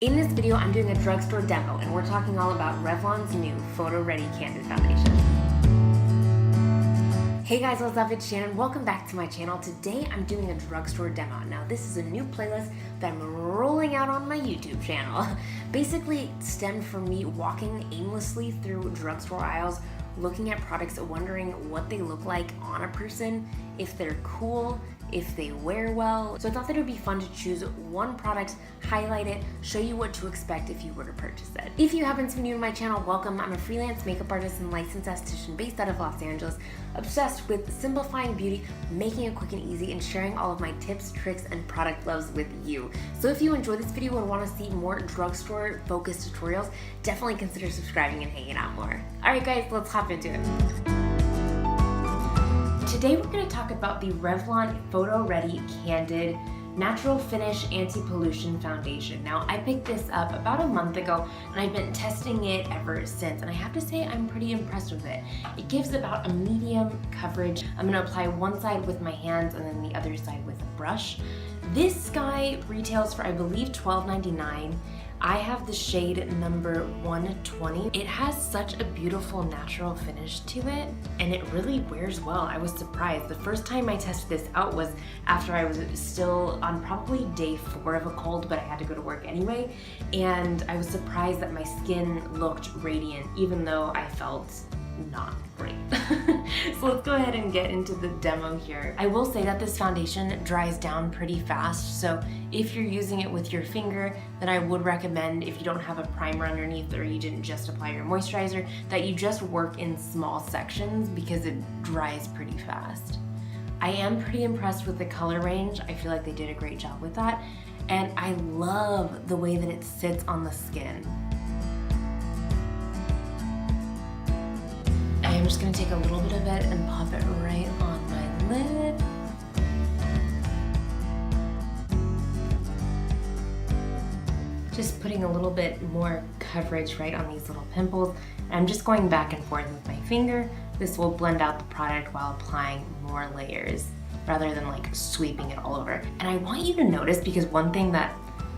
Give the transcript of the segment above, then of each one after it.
In this video, I'm doing a drugstore demo, and we're talking all about Revlon's new Photo Ready Candid Foundation. Hey guys, what's up? It's Shannon. Welcome back to my channel. Today, I'm doing a drugstore demo. Now, this is a new playlist that I'm rolling out on my YouTube channel. Basically, it stemmed from me walking aimlessly through drugstore aisles, looking at products, wondering what they look like on a person, if they're cool, if they wear well. So I thought that it would be fun to choose one product, highlight it, show you what to expect if you were to purchase it. If you happen to be new to my channel, welcome. I'm a freelance makeup artist and licensed esthetician based out of Los Angeles, obsessed with simplifying beauty, making it quick and easy, and sharing all of my tips, tricks, and product loves with you. So if you enjoyed this video and want to see more drugstore focused tutorials, definitely consider subscribing and hanging out more. All right guys, let's hop into it. Today we're going to talk about the Revlon Photo Ready Candid Natural Finish Anti-Pollution Foundation. Now, I picked this up about a month ago and I've been testing it ever since, and I have to say I'm pretty impressed with it. It gives about a medium coverage. I'm going to apply one side with my hands and then the other side with a brush. This guy retails for, I believe, $12.99. I have the shade number 120. It has such a beautiful natural finish to it, and it really wears well. I was surprised. The first time I tested this out was after I was still on probably day 4 of a cold, but I had to go to work anyway, and I was surprised that my skin looked radiant, even though I felt not great. So let's go ahead and get into the demo here. I will say that this foundation dries down pretty fast, so if you're using it with your finger, then I would recommend, if you don't have a primer underneath or you didn't just apply your moisturizer, that you just work in small sections because it dries pretty fast. I am pretty impressed with the color range. I feel like they did a great job with that, and I love the way that it sits on the skin. I'm just going to take a little bit of it and pop it right on my lid. Just putting a little bit more coverage right on these little pimples. And I'm just going back and forth with my finger. This will blend out the product while applying more layers rather than like sweeping it all over. And I want you to notice, because one thing that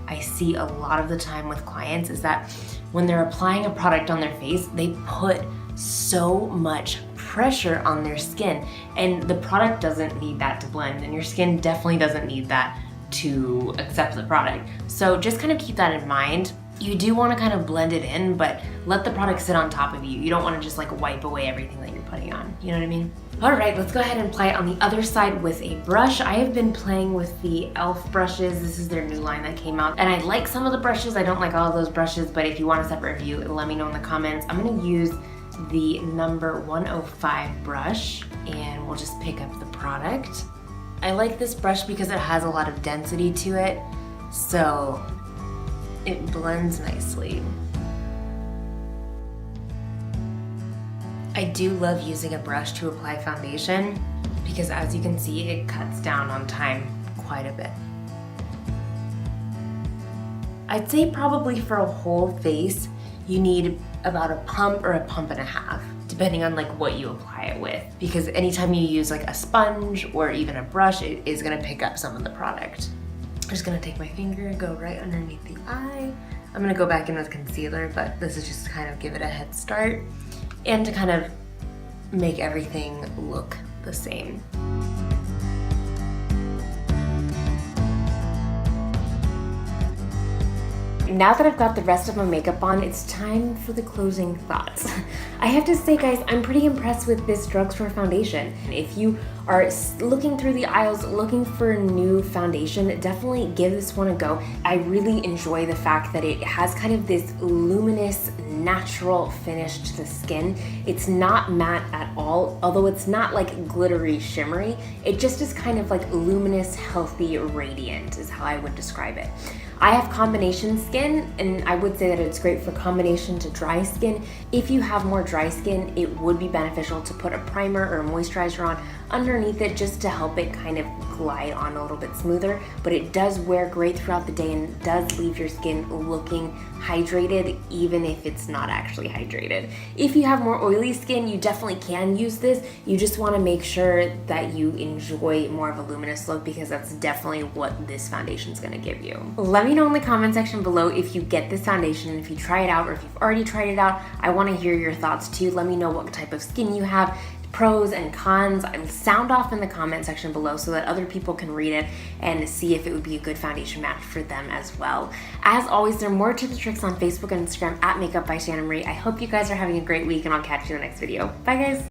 I see a lot of the time with clients is that when they're applying a product on their face, they put so much pressure on their skin, and the product doesn't need that to blend, and your skin definitely doesn't need that to accept the product. So just kind of keep that in mind. You do want to kind of blend it in, but let the product sit on top of you. You don't want to just like wipe away everything that you're putting on. You know what I mean? All right, let's go ahead and apply it on the other side with a brush. I have been playing with the e.l.f. brushes. This is their new line that came out, and I like some of the brushes. I don't like all of those brushes, but if you want a separate review, let me know in the comments. I'm going to use the number 105 brush, and we'll just pick up the product. I like this brush because it has a lot of density to it, so it blends nicely. I do love using a brush to apply foundation because, as you can see, it cuts down on time quite a bit. I'd say probably for a whole face, you need about a pump or a pump and a half, depending on like what you apply it with. Because anytime you use like a sponge or even a brush, it is gonna pick up some of the product. I'm just gonna take my finger and go right underneath the eye. I'm gonna go back in with concealer, but this is just to kind of give it a head start and to kind of make everything look the same. Now that I've got the rest of my makeup on, it's time for the closing thoughts. I have to say, guys, I'm pretty impressed with this drugstore foundation. If you are looking through the aisles, looking for a new foundation, definitely give this one a go. I really enjoy the fact that it has kind of this luminous, natural finish to the skin. It's not matte at all, although it's not like glittery, shimmery. It just is kind of like luminous, healthy, radiant is how I would describe it. I have combination skin, and I would say that it's great for combination to dry skin. If you have more dry skin, it would be beneficial to put a primer or a moisturizer on underneath it just to help it kind of glide on a little bit smoother, but it does wear great throughout the day and does leave your skin looking hydrated even if it's not actually hydrated. If you have more oily skin, you definitely can use this. You just want to make sure that you enjoy more of a luminous look, because that's definitely what this foundation is going to give you. Let me know in the comment section below if you get this foundation and if you try it out, or if you've already tried it out. I want to hear your thoughts too. Let me know what type of skin you have, pros and cons. Sound off in the comment section below so that other people can read it and see if it would be a good foundation match for them as well. As always, there are more tips and tricks on Facebook and Instagram at Makeup by Shannon Marie. I hope you guys are having a great week, and I'll catch you in the next video. Bye guys.